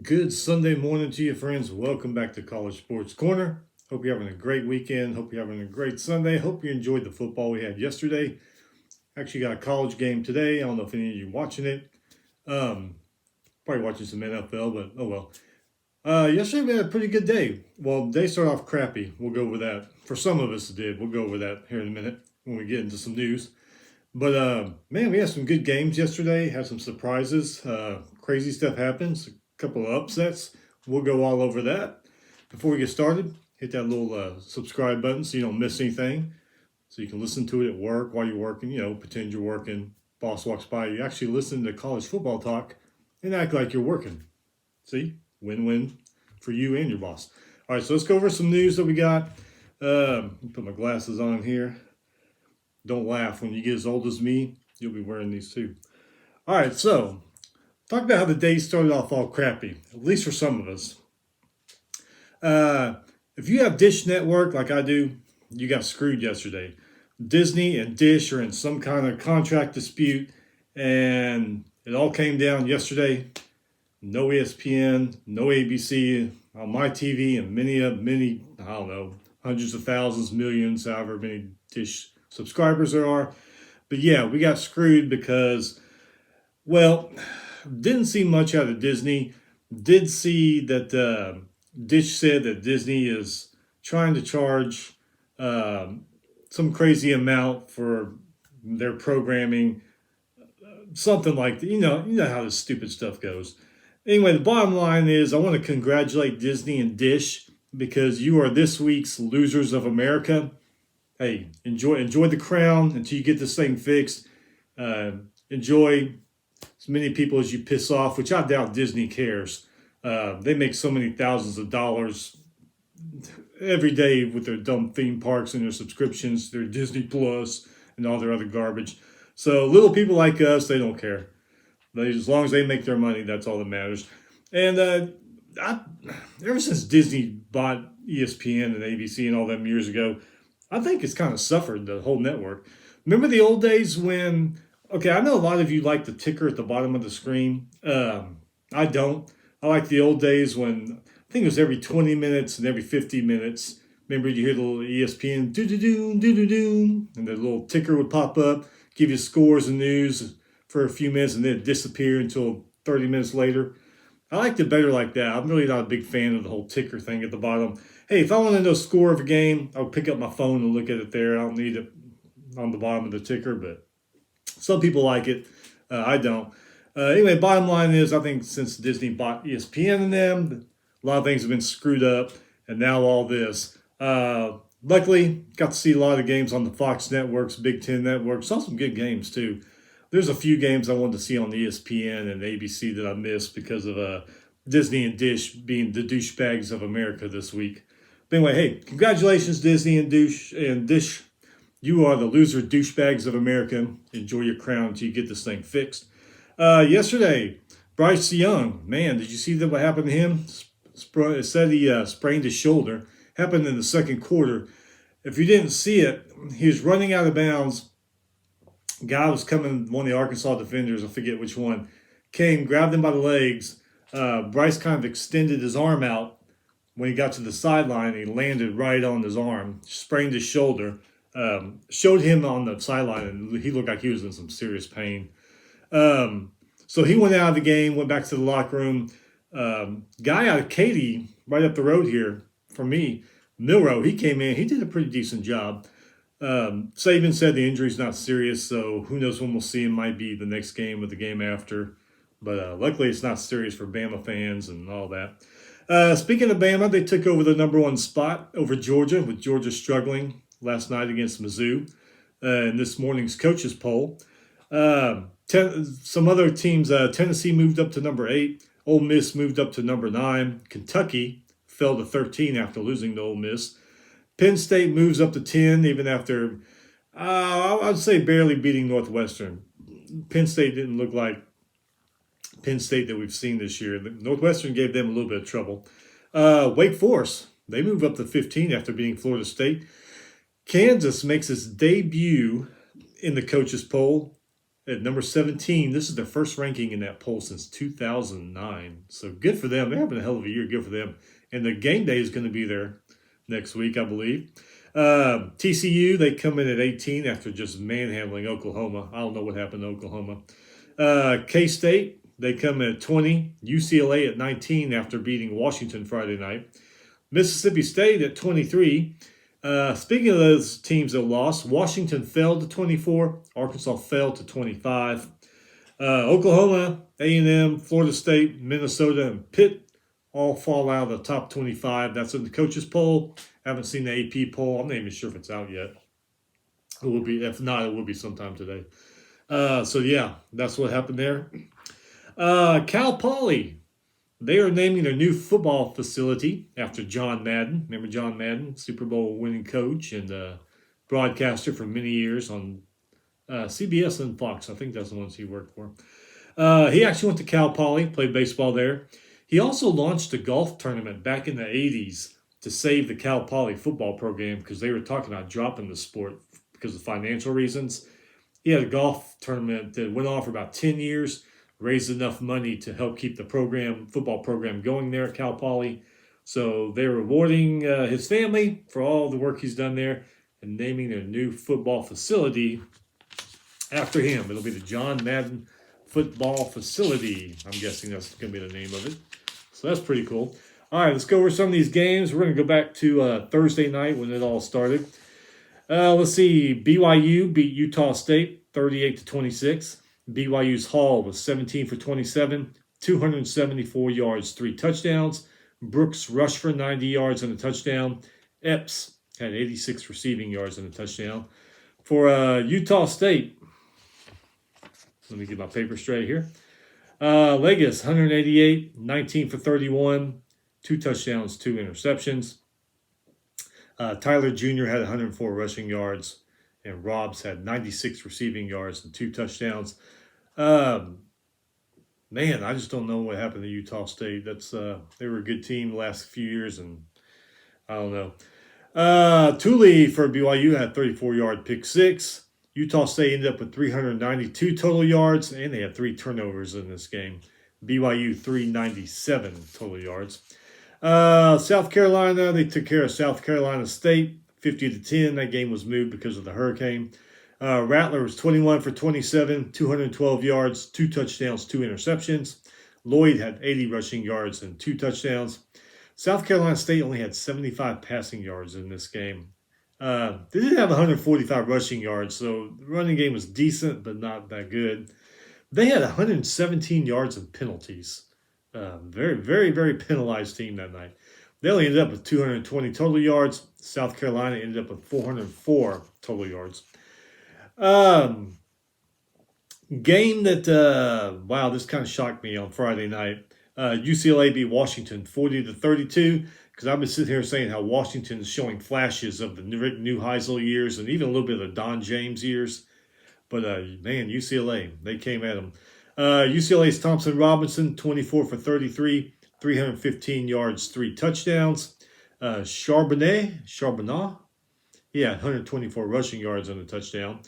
Good Sunday morning to you, friends. Welcome back to College Sports Corner. Hope you're having a great weekend. Hope you're having a great Sunday. Hope you enjoyed the football we had yesterday. Actually, got a college game today. I don't know if any of you watching it. Um, Probably watching some NFL, but oh well. Yesterday we had a pretty good day. Well, they started off crappy. We'll go over that. For some of us, it did. We'll go over that here in a minute when we get into some news. But man, we had some good games yesterday. Had some surprises. Crazy stuff happens. A couple of upsets. We'll go all over that. Before we get started, hit that little subscribe button so you don't miss anything. So you can listen to it at work while you're working. Pretend you're working. Boss walks by. You actually listen to college football talk and act like you're working. See, win-win for you and your boss. All right, so let's go over some news that we got. Put my glasses on here. Don't laugh. When you get as old as me, you'll be wearing these too. All right, so talk about how the day started off all crappy, at least for some of us. If you have Dish Network like I do, you got screwed yesterday. Disney and Dish are in some kind of contract dispute, and it all came down yesterday. No ESPN, no ABC on my TV, and many, I don't know, hundreds of thousands, millions, however many Dish subscribers there are. But yeah, we got screwed because, well, didn't see much out of Disney. Did see that Dish said that Disney is trying to charge some crazy amount for their programming, something like that. You know how this stupid stuff goes. Anyway, the bottom line is I want to congratulate Disney and Dish because you are this week's losers of America. Hey, enjoy the crown until you get this thing fixed. Enjoy as many people as you piss off, which I doubt Disney cares. They make so many thousands of dollars every day with their dumb theme parks and their subscriptions, their Disney Plus, and all their other garbage. So little people like us, they don't care. As long as they make their money, that's all that matters. And ever since Disney bought ESPN and ABC and all them years ago, I think it's kind of suffered, the whole network. Remember the old days when, okay, I know a lot of you like the ticker at the bottom of the screen. I don't. I like the old days when, I think it was every 20 minutes and every 50 minutes. Remember you hear the little ESPN doo-doo-doo, doo-doo-doo, and the little ticker would pop up, give you scores and news for a few minutes and then disappear until 30 minutes later. I liked it better like that. I'm really not a big fan of the whole ticker thing at the bottom. Hey, if I want to know score of a game, I'll pick up my phone and look at it there. I don't need it on the bottom of the ticker, but some people like it. I don't. Anyway, bottom line is I think since Disney bought ESPN and them, a lot of things have been screwed up, and now all this. Luckily, got to see a lot of games on the Fox networks, Big Ten networks. Saw some good games too. There's a few games I wanted to see on ESPN and ABC that I missed because of Disney and Dish being the douchebags of America this week. But anyway, hey, congratulations, Disney and Dish. You are the loser douchebags of America. Enjoy your crown until you get this thing fixed. Yesterday, Bryce Young, man, did you see what happened to him? It said he sprained his shoulder. Happened in the second quarter. If you didn't see it, he was running out of bounds. Guy was coming, one of the Arkansas defenders, I forget which one, came, grabbed him by the legs. Bryce kind of extended his arm out when he got to the sideline. He landed right on his arm, sprained his shoulder. Showed him on the sideline, and he looked like he was in some serious pain. So he went out of the game, went back to the locker room. Guy out of Katy, right up the road here from me, Milrow, he came in. He did a pretty decent job. Saban said the injury's not serious, so who knows when we'll see him. Might be the next game or the game after. But luckily it's not serious for Bama fans and all that. Speaking of Bama, they took over the number one spot over Georgia, with Georgia struggling last night against Mizzou in this morning's coaches poll. Some other teams, Tennessee moved up to number 8. Ole Miss moved up to number 9. Kentucky fell to 13 after losing to Ole Miss. Penn State moves up to 10 even after, I'd say, barely beating Northwestern. Penn State didn't look like Penn State that we've seen this year. Northwestern gave them a little bit of trouble. Wake Forest, they move up to 15 after beating Florida State. Kansas makes its debut in the coaches poll at number 17. This is their first ranking in that poll since 2009. So good for them. They're having a hell of a year. Good for them. And the game day is going to be there next week, I believe. TCU, they come in at 18 after just manhandling Oklahoma. I don't know what happened to Oklahoma. K-State, they come in at 20. UCLA at 19 after beating Washington Friday night. Mississippi State at 23. Speaking of those teams that lost, Washington fell to 24. Arkansas fell to 25. Oklahoma, A&M, Florida State, Minnesota, and Pitt all fall out of the top 25. That's in the coaches poll. Haven't seen the AP poll. I'm not even sure if it's out yet. It will be. If not, it will be sometime today. So yeah, that's what happened there. Cal Poly, they are naming their new football facility after John Madden. Remember John Madden, Super Bowl winning coach and broadcaster for many years on CBS and Fox. I think that's the ones he worked for. He actually went to Cal Poly, played baseball there. He also launched a golf tournament back in the 80s to save the Cal Poly football program because they were talking about dropping the sport because of financial reasons. He had a golf tournament that went on for about 10 years, raised enough money to help keep the football program going there at Cal Poly. So they're rewarding his family for all the work he's done there and naming their new football facility after him. It'll be the John Madden Football Facility. I'm guessing that's going to be the name of it. So that's pretty cool. All right, let's go over some of these games. We're going to go back to Thursday night when it all started. Let's see. BYU beat Utah State 38-26. BYU's Hall was 17 for 27, 274 yards, 3 touchdowns. Brooks rushed for 90 yards and a touchdown. Epps had 86 receiving yards and a touchdown. For Utah State, let me get my paper straight here. Legis, 188, 19 for 31, 2 touchdowns, 2 interceptions. Tyler Jr. had 104 rushing yards, and Robs had 96 receiving yards and 2 touchdowns. Man, I just don't know what happened to Utah State. They were a good team the last few years, and I don't know. Thule for BYU had 34-yard pick 6. Utah State ended up with 392 total yards, and they had 3 turnovers in this game. BYU 397 total yards. South Carolina, they took care of South Carolina State 50-10. That game was moved because of the hurricane. Rattler was 21 for 27, 212 yards, 2 touchdowns, 2 interceptions. Lloyd had 80 rushing yards and 2 touchdowns. South Carolina State only had 75 passing yards in this game. They did have 145 rushing yards, so the running game was decent, but not that good. They had 117 yards of penalties. Very, very, very penalized team that night. They only ended up with 220 total yards. South Carolina ended up with 404 total yards. Game that, wow, this kind of shocked me on Friday night. UCLA beat Washington 40-32. Because I've been sitting here saying how Washington is showing flashes of the Rick Neuheisel years and even a little bit of the Don James years. But, man, UCLA, they came at them. UCLA's Thompson Robinson, 24 for 33, 315 yards, 3 touchdowns. Charbonnet, he had 124 rushing yards and a touchdown.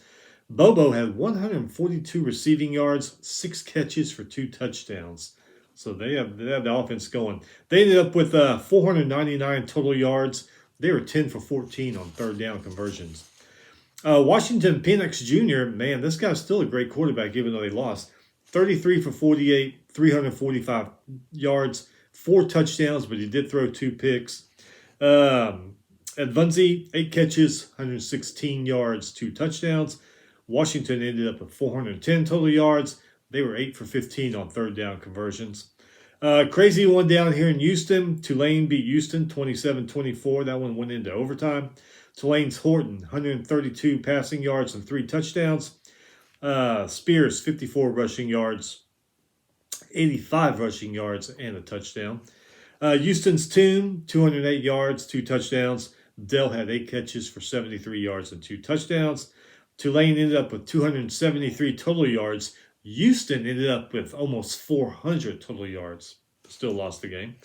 Bobo had 142 receiving yards, 6 catches for 2 touchdowns. So they have the offense going. They ended up with 499 total yards. They were 10 for 14 on third down conversions. Washington Penix Jr., man, this guy's still a great quarterback even though they lost. 33 for 48, 345 yards, 4 touchdowns, but he did throw 2 picks. Advunzi, 8 catches, 116 yards, 2 touchdowns. Washington ended up with 410 total yards. They were 8 for 15 on third down conversions. Crazy one down here in Houston. Tulane beat Houston 27-24. That one went into overtime. Tulane's Horton, 132 passing yards and 3 touchdowns. Spears, 54 rushing yards, 85 rushing yards, and a touchdown. Houston's Toon, 208 yards, 2 touchdowns. Dell had 8 catches for 73 yards and 2 touchdowns. Tulane ended up with 273 total yards. Houston ended up with almost 400 total yards. Still lost the game.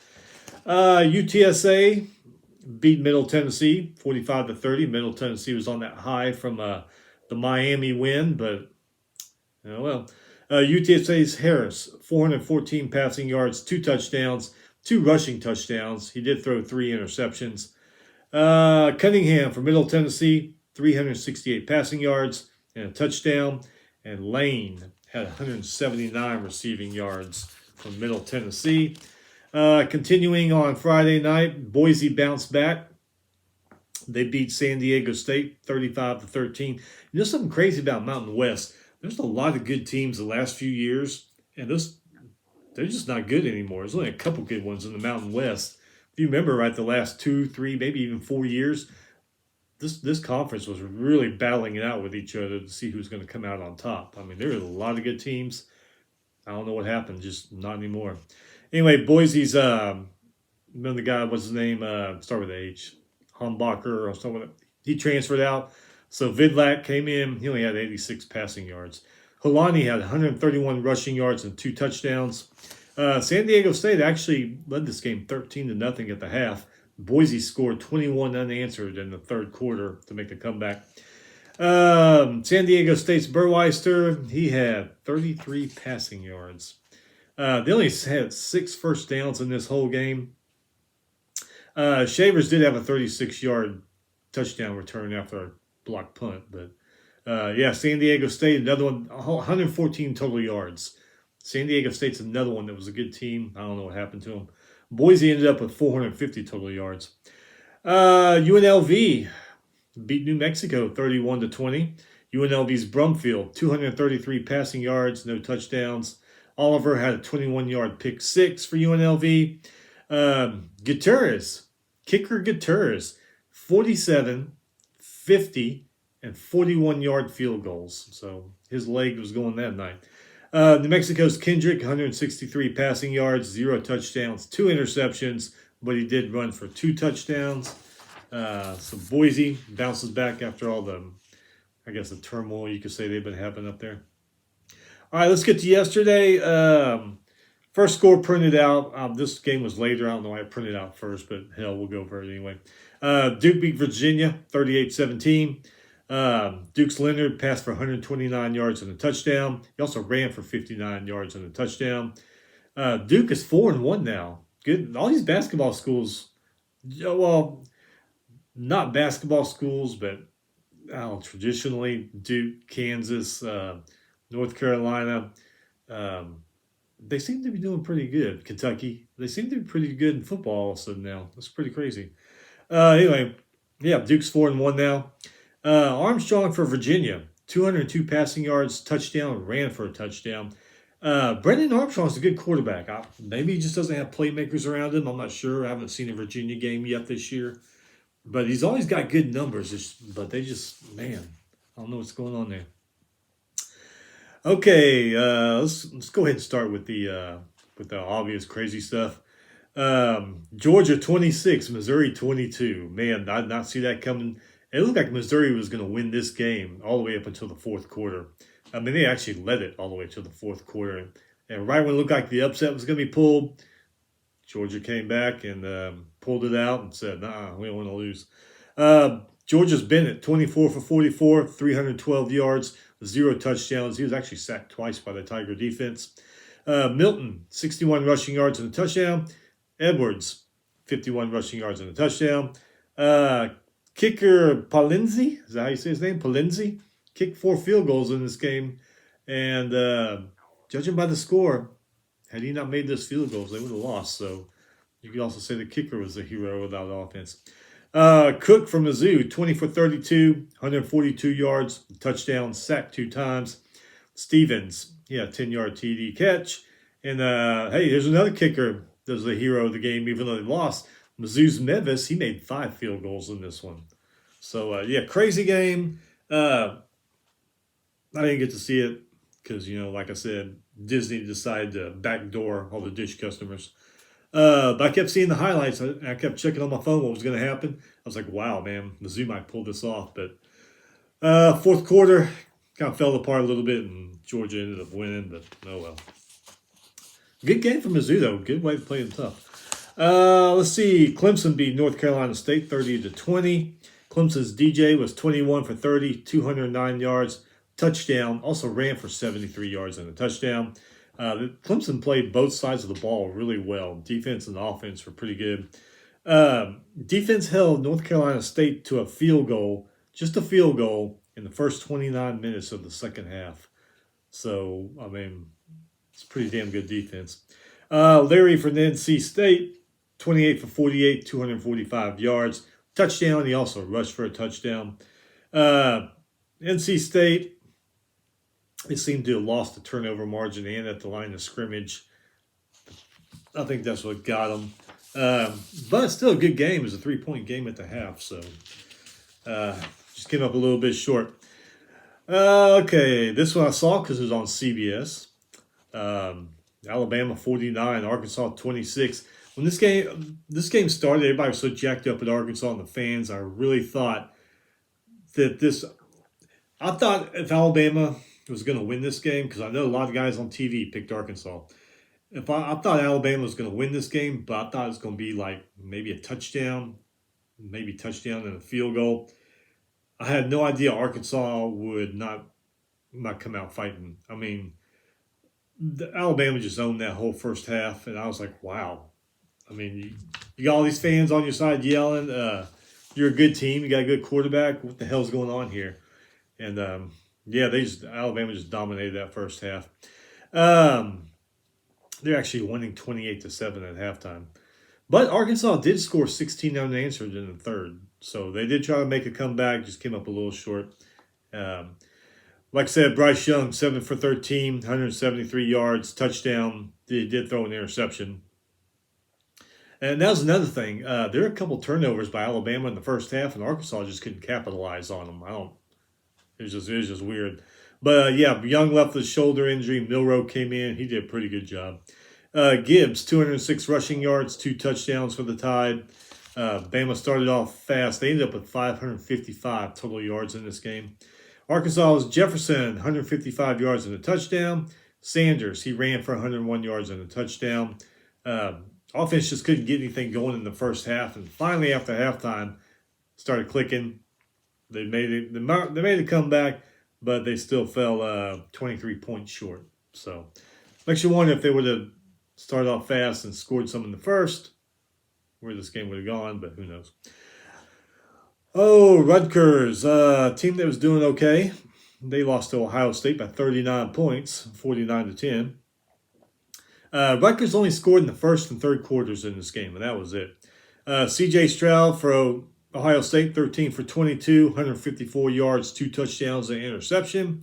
UTSA beat Middle Tennessee 45-30. Middle Tennessee was on that high from the Miami win, but Oh, well. UTSA's Harris, 414 passing yards, 2 touchdowns, 2 rushing touchdowns. He did throw 3 interceptions. Cunningham from Middle Tennessee, 368 passing yards and a touchdown. And Lane had 179 receiving yards from Middle Tennessee. Continuing on Friday night, Boise bounced back. They beat San Diego State 35-13. You know something crazy about Mountain West? There's a lot of good teams the last few years, and they're just not good anymore. There's only a couple good ones in the Mountain West. If you remember, right, the last 2, 3, maybe even 4 years, this conference was really battling it out with each other to see who's going to come out on top. I mean, there are a lot of good teams. I don't know what happened, just not anymore. Anyway, Boise's remember the guy, what's his name? Start with H. Humbacher or someone. He transferred out. So Vidlak came in. He only had 86 passing yards. Holani had 131 rushing yards and 2 touchdowns. San Diego State actually led this game 13-0 at the half. Boise scored 21 unanswered in the third quarter to make a comeback. San Diego State's Burmeister, he had 33 passing yards. They only had 6 first downs in this whole game. Shavers did have a 36-yard touchdown return after a blocked punt. But, San Diego State, another one, 114 total yards. San Diego State's another one that was a good team. I don't know what happened to them. Boise ended up with 450 total yards. UNLV beat New Mexico 31-20. UNLV's Brumfield, 233 passing yards, no touchdowns. Oliver had a 21-yard pick six for UNLV. Gutierrez, kicker Gutierrez, 47, 50, and 41-yard field goals. So his leg was going that night. New Mexico's Kendrick, 163 passing yards, 0 touchdowns, 2 interceptions, but he did run for 2 touchdowns. So Boise bounces back after all the turmoil you could say they've been having up there. All right, let's get to yesterday. First score printed out. This game was later. I don't know why I printed out first, but hell, we'll go over it anyway. Duke beat Virginia 38-17. Duke's Leonard passed for 129 yards and a touchdown. He also ran for 59 yards and a touchdown. Duke is 4-1 now. Good. All these basketball schools, well, not basketball schools, but traditionally Duke, Kansas, North Carolina, they seem to be doing pretty good. Kentucky, they seem to be pretty good in football all of a sudden now. That's pretty crazy. Anyway, Duke's 4-1 now. Armstrong for Virginia, 202 passing yards, touchdown, ran for a touchdown. Brendan Armstrong's a good quarterback. Maybe he just doesn't have playmakers around him. I'm not sure. I haven't seen a Virginia game yet this year. But he's always got good numbers. But they just, man, I don't know what's going on there. Okay, let's go ahead and start with the obvious crazy stuff. Georgia 26, Missouri 22. Man, I did not see that coming. It looked like Missouri was going to win this game all the way up until the fourth quarter. I mean, they actually led it all the way to the fourth quarter. And right when it looked like the upset was going to be pulled, Georgia came back and pulled it out and said, nah, we don't want to lose. Georgia's Bennett, 24 for 44, 312 yards, 0 touchdowns. He was actually sacked twice by the Tiger defense. Milton, 61 rushing yards and a touchdown. Edwards, 51 rushing yards and a touchdown. Kicker Palinzi, is that how you say his name? Palinzi, kicked 4 field goals in this game. And judging by the score, had he not made those field goals, they would have lost. So you could also say the kicker was the hero without offense. Cook from Mizzou, 20 for 32, 142 yards, touchdown, sacked 2 times. Stevens, 10-yard TD catch. And hey, there's another kicker that was the hero of the game, even though they lost. Mizzou's Mevis, he made 5 field goals in this one. So, crazy game. I didn't get to see it because, like I said, Disney decided to backdoor all the Dish customers. But I kept seeing the highlights. I kept checking on my phone what was going to happen. I was like, wow, man, Mizzou might pull this off. But fourth quarter kind of fell apart a little bit, and Georgia ended up winning. But oh well. Good game for Mizzou, though. Good way to play them tough. Let's see. Clemson beat North Carolina State 30-20. Clemson's DJ was 21 for 30, 209 yards, touchdown. Also ran for 73 yards and a touchdown. Clemson played both sides of the ball really well. Defense and offense were pretty good. Defense held North Carolina State to a field goal, just a field goal, in the first 29 minutes of the second half. So, I mean, it's pretty damn good defense. Larry from NC State, 28 for 48, 245 yards. Touchdown. He also rushed for a touchdown. NC State, they seem to have lost the turnover margin and at the line of scrimmage. I think that's what got them. But it's still a good game. It was a 3-point game at the half, so just came up a little bit short. Okay, this one I saw because it was on CBS. Alabama 49, Arkansas 26. When this game started, everybody was so jacked up at Arkansas and the fans. I really thought that I thought if Alabama was going to win this game, because I know a lot of guys on TV picked Arkansas. I thought Alabama was going to win this game, but I thought it was going to be like maybe a touchdown, and a field goal. I had no idea Arkansas would not come out fighting. I mean, Alabama just owned that whole first half, and I was like, wow. I mean, you got all these fans on your side yelling, you're a good team, you got a good quarterback, what the hell's going on here? And, Alabama just dominated that first half. They're actually winning 28-7 at halftime. But Arkansas did score 16 unanswered in the third. So they did try to make a comeback, just came up a little short. Like I said, Bryce Young, 7 for 13, 173 yards, touchdown. He did throw an interception. And that was another thing. There were a couple turnovers by Alabama in the first half, and Arkansas just couldn't capitalize on them. It was just weird. But, Young left with a shoulder injury. Milroe came in. He did a pretty good job. Gibbs, 206 rushing yards, 2 touchdowns for the Tide. Bama started off fast. They ended up with 555 total yards in this game. Arkansas was Jefferson, 155 yards and a touchdown. Sanders, he ran for 101 yards and a touchdown. Offense just couldn't get anything going in the first half. And finally, after halftime, started clicking. They made a comeback, but they still fell 23 points short. So makes you wonder if they would have started off fast and scored some in the first, where this game would have gone, but who knows. Oh, Rutgers, team that was doing okay. They lost to Ohio State by 39 points, 49-10. Rutgers only scored in the first and third quarters in this game, and that was it. C.J. Stroud for Ohio State, 13 for 22, 154 yards, 2 touchdowns, and an interception.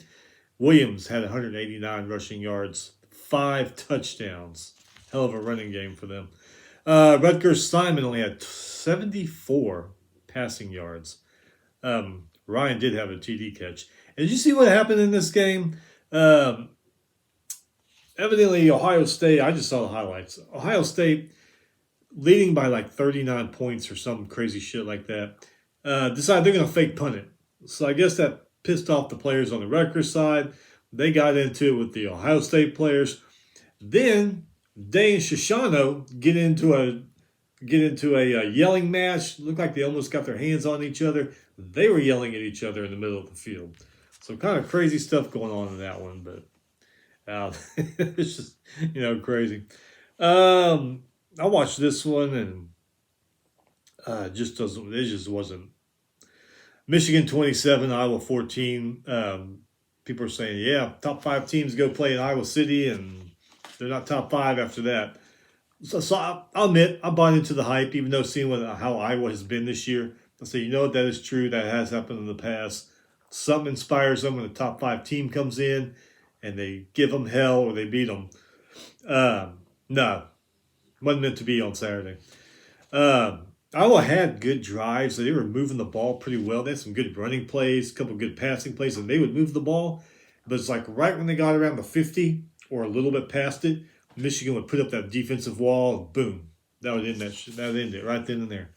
Williams had 189 rushing yards, 5 touchdowns. Hell of a running game for them. Rutgers Simon only had 74 passing yards. Ryan did have a TD catch. And did you see what happened in this game? Evidently, Ohio State, I just saw the highlights. Ohio State, leading by like 39 points or some crazy shit like that, decided they're going to fake punt it. So I guess that pissed off the players on the Rutgers side. They got into it with the Ohio State players. Then Day and Shoshano get into a yelling match. Looked like they almost got their hands on each other. They were yelling at each other in the middle of the field. So kind of crazy stuff going on in that one, but it's just, crazy. I watched this one and it just wasn't. Michigan 27, Iowa 14. People are saying, yeah, top 5 teams go play in Iowa City, and they're not top 5 after that. So I'll admit, I bought into the hype, even though seeing how Iowa has been this year. I say, that is true. That has happened in the past. Something inspires them when the top 5 team comes in, and they give them hell or they beat them. No, wasn't meant to be on Saturday. Iowa had good drives. They were moving the ball pretty well. They had some good running plays, a couple good passing plays, and they would move the ball. But it's like right when they got around the 50 or a little bit past it, Michigan would put up that defensive wall, and boom, that would end it right then and there.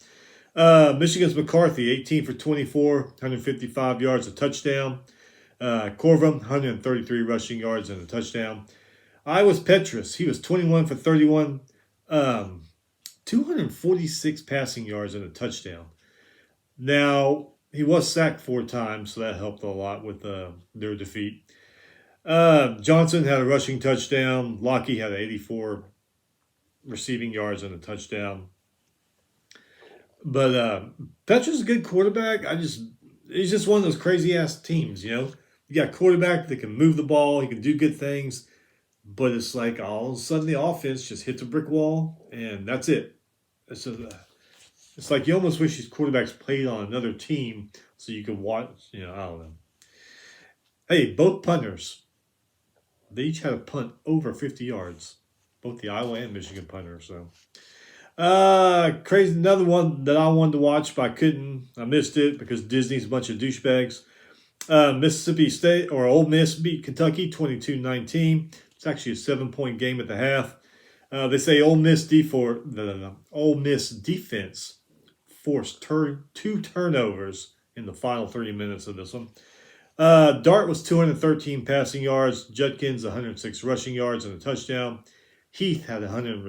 Michigan's McCarthy, 18 for 24, 155 yards, a touchdown. Corvum, 133 rushing yards and a touchdown. Iowa's Petrus, he was 21 for 31, 246 passing yards and a touchdown. Now, He was sacked 4 times, so that helped a lot with their defeat. Johnson had a rushing touchdown. Lockie had 84 receiving yards and a touchdown. But Petra's a good quarterback. He's just one of those crazy ass teams, you know. You got a quarterback that can move the ball, he can do good things, but it's like all of a sudden the offense just hits a brick wall and that's it. It's like you almost wish these quarterbacks played on another team so you could watch. You know, I don't know. Hey, both punters, they each had a punt over 50 yards, both the Iowa and Michigan punters. So. Crazy. Another one that I wanted to watch, but I couldn't. I missed it because Disney's a bunch of douchebags. Mississippi State or Ole Miss beat Kentucky 22-19. It's actually a 7-point game at the half. They say Ole Miss Ole Miss defense forced 2 turnovers in the final 30 minutes of this one. Dart was 213 passing yards. Judkins 106 rushing yards and a touchdown. Heath had 100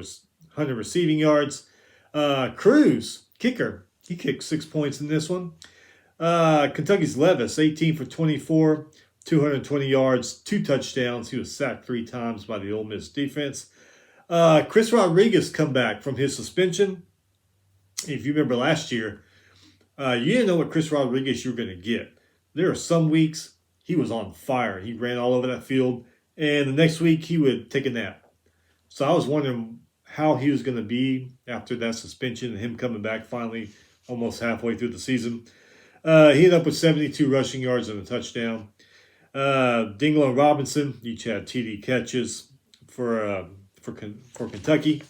receiving yards. Cruz, kicker, he kicked 6 points in this one. Kentucky's Levis, 18 for 24, 220 yards, 2 touchdowns. He was sacked 3 times by the Ole Miss defense. Chris Rodriguez come back from his suspension. If you remember last year, you didn't know what Chris Rodriguez you were going to get. There are some weeks he was on fire. He ran all over that field, and the next week he would take a nap. So I was wondering how he was going to be after that suspension and him coming back finally almost halfway through the season. He ended up with 72 rushing yards and a touchdown. Dinglo and Robinson each had TD catches for Kentucky.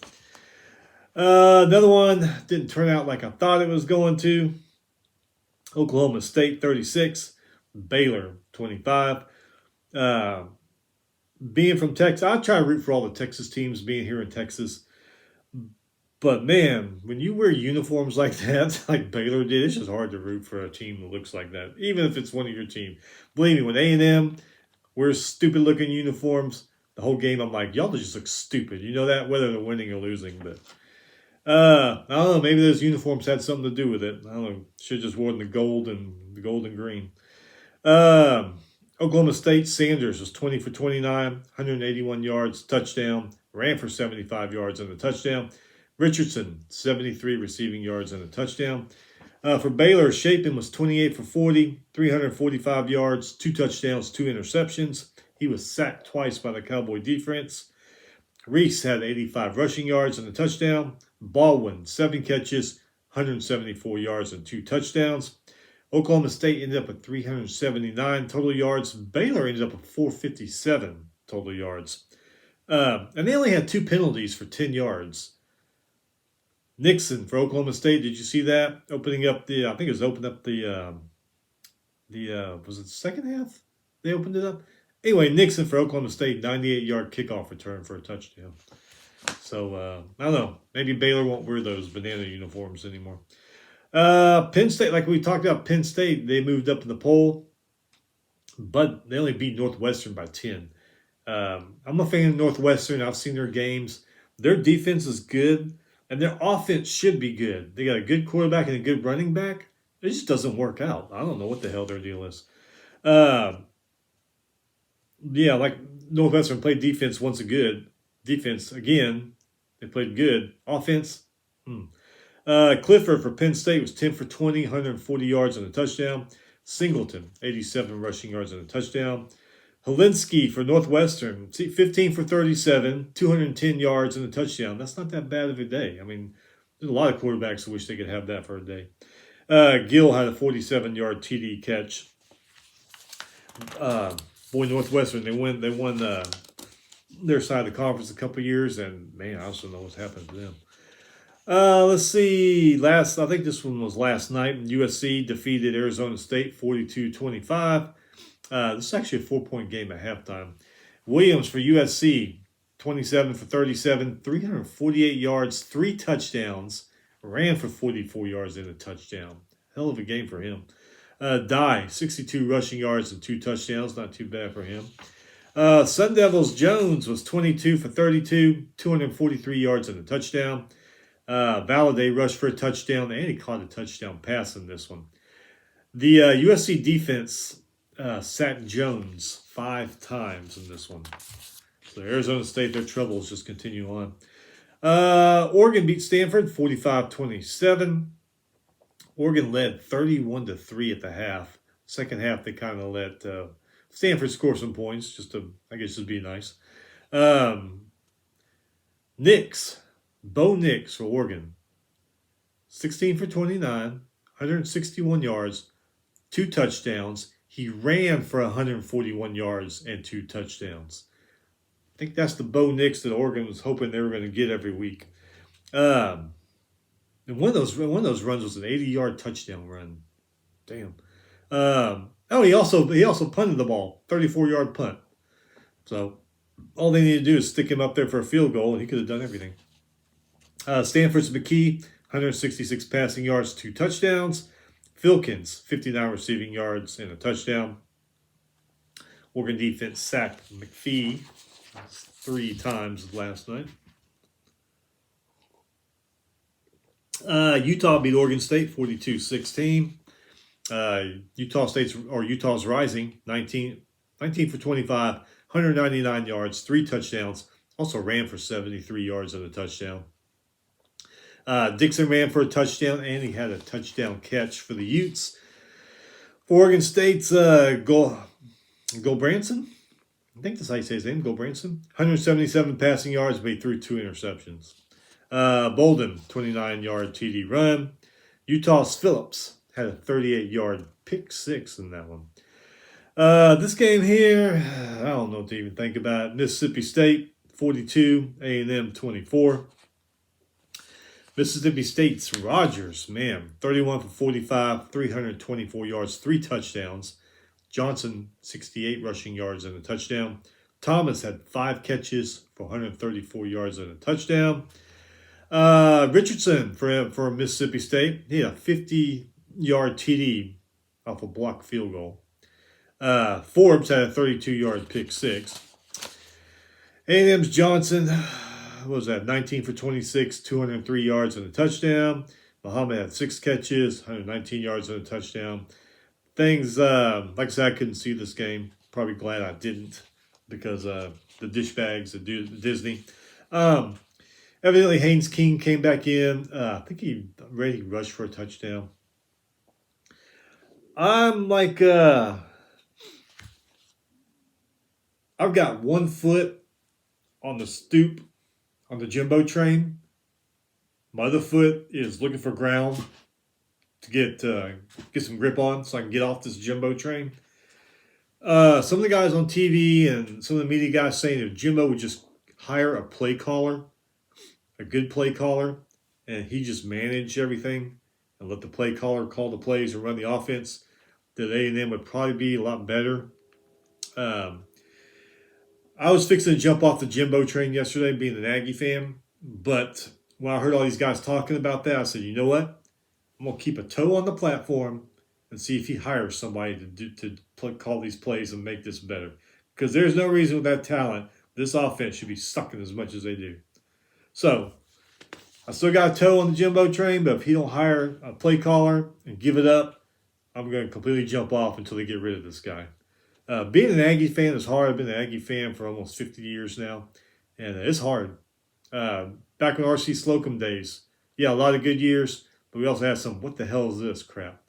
Another one didn't turn out like I thought it was going to. Oklahoma State 36, Baylor 25. Being from Texas, I try to root for all the Texas teams being here in Texas. But man, when you wear uniforms like that, like Baylor did, it's just hard to root for a team that looks like that, even if it's one of your team. Believe me, when A&M wears stupid-looking uniforms, the whole game I'm like, y'all just look stupid. You know that, whether they're winning or losing. But I don't know, maybe those uniforms had something to do with it. I don't know, should have just worn the gold and green. Oklahoma State, Sanders was 20 for 29, 181 yards, touchdown, ran for 75 yards and a touchdown. Richardson, 73 receiving yards and a touchdown. For Baylor, Shapen was 28 for 40, 345 yards, 2 touchdowns, 2 interceptions. He was sacked twice by the Cowboy defense. Reese had 85 rushing yards and a touchdown. Baldwin, 7 catches, 174 yards and 2 touchdowns. Oklahoma State ended up with 379 total yards. Baylor ended up with 457 total yards. And they only had 2 penalties for 10 yards. Nixon for Oklahoma State, did you see that? Opening up the, I think it was opening up was it the second half? They opened it up? Anyway, Nixon for Oklahoma State, 98-yard kickoff return for a touchdown. So, I don't know. Maybe Baylor won't wear those banana uniforms anymore. Penn State, like we talked about, Penn State, they moved up in the poll, but they only beat Northwestern by 10. I'm a fan of Northwestern. I've seen their games. Their defense is good, and their offense should be good. They got a good quarterback and a good running back. It just doesn't work out. I don't know what the hell their deal is. Yeah, like Northwestern played defense once a good. Defense, again, they played good. Offense, Clifford for Penn State was 10 for 20, 140 yards and a touchdown. Singleton, 87 rushing yards and a touchdown. Helinski for Northwestern, 15 for 37, 210 yards and a touchdown. That's not that bad of a day. I mean, there's a lot of quarterbacks who wish they could have that for a day. Gill had a 47-yard TD catch. Boy, Northwestern, they won their side of the conference a couple of years, and man, I also know what's happened to them. Let's see. I think this one was last night. USC defeated Arizona State 42-25. This is actually a 4-point game at halftime. Williams for USC, 27 for 37, 348 yards, 3 touchdowns, ran for 44 yards and a touchdown. Hell of a game for him. Dye, 62 rushing yards and 2 touchdowns. Not too bad for him. Sun Devils Jones was 22 for 32, 243 yards and a touchdown. Valladay rushed for a touchdown, and he caught a touchdown pass in this one. The USC defense sacked Jones 5 times in this one. So Arizona State, their troubles just continue on. Oregon beat Stanford 45-27. Oregon led 31-3 at the half. Second half, they kind of let Stanford score some points, just to, I guess, just be nice. Bo Nix for Oregon, 16 for 29, 161 yards, 2 touchdowns. He ran for 141 yards and 2 touchdowns. I think that's the Bo Nix that Oregon was hoping they were going to get every week. And one of those runs was an 80-yard touchdown run. Damn. He also punted the ball, 34-yard punt. So all they need to do is stick him up there for a field goal, and he could have done everything. Stanford's McKee, 166 passing yards, 2 touchdowns. Filkins, 59 receiving yards and a touchdown. Oregon defense sacked McPhee 3 times last night. Utah beat Oregon State 42-16. Utah's rising 19 for 25, 199 yards, 3 touchdowns. Also ran for 73 yards and a touchdown. Dixon ran for a touchdown, and he had a touchdown catch for the Utes. For Oregon State's Gulbranson, I think that's how you say his name, Gulbranson, 177 passing yards, but he threw 2 interceptions. Bolden, 29-yard TD run. Utah's Phillips had a 38-yard pick 6 in that one. This game here, I don't know what to even think about. Mississippi State, 42, A&M, 24. Mississippi State's Rogers, 31 for 45, 324 yards, 3 touchdowns. Johnson, 68 rushing yards and a touchdown. Thomas had 5 catches for 134 yards and a touchdown. Richardson for Mississippi State, he had a 50-yard TD off a blocked field goal. Forbes had a 32-yard pick 6. A&M's Johnson, what was that, 19 for 26, 203 yards and a touchdown. Muhammad had 6 catches, 119 yards and a touchdown. Things, like I said, I couldn't see this game. Probably glad I didn't because the dish bags at Disney. Evidently, Haynes King came back in. I think he already rushed for a touchdown. I'm like, I've got one foot on the stoop on the Jimbo train. My other foot is looking for ground to get some grip on so I can get off this Jimbo train. Some of the guys on TV and some of the media guys saying if Jimbo would just hire a play caller, a good play caller, and he just manage everything and let the play caller call the plays and run the offense, that A&M would probably be a lot better. I was fixing to jump off the Jimbo train yesterday, being an Aggie fan, but when I heard all these guys talking about that, I said, you know what? I'm going to keep a toe on the platform and see if he hires somebody to call these plays and make this better. Because there's no reason with that talent, this offense should be sucking as much as they do. So, I still got a toe on the Jimbo train, but if he don't hire a play caller and give it up, I'm going to completely jump off until they get rid of this guy. Being an Aggie fan is hard. I've been an Aggie fan for almost 50 years now, and it's hard. Back in R.C. Slocum days, a lot of good years, but we also had some, what the hell is this crap?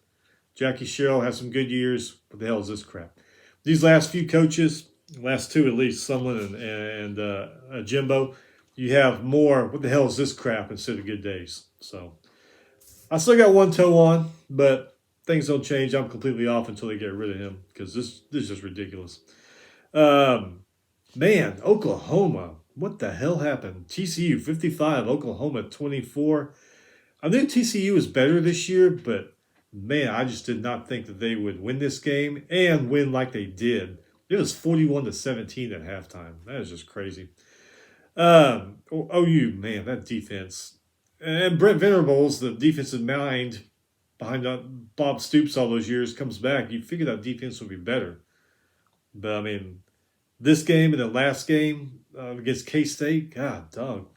Jackie Sherrill had some good years. What the hell is this crap? These last few coaches, last 2 at least, Sumlin and Jimbo, you have more, what the hell is this crap instead of good days. So I still got one toe on, but things don't change. I'm completely off until they get rid of him because this is just ridiculous. Oklahoma. What the hell happened? TCU 55, Oklahoma 24. I knew TCU was better this year, but man, I just did not think that they would win this game and win like they did. It was 41-17 at halftime. That is just crazy. OU, man, that defense. And Brent Venables, the defensive mind behind Bob Stoops all those years, comes back. You figured that defense would be better. But, I mean, this game and the last game against K-State, God, dog.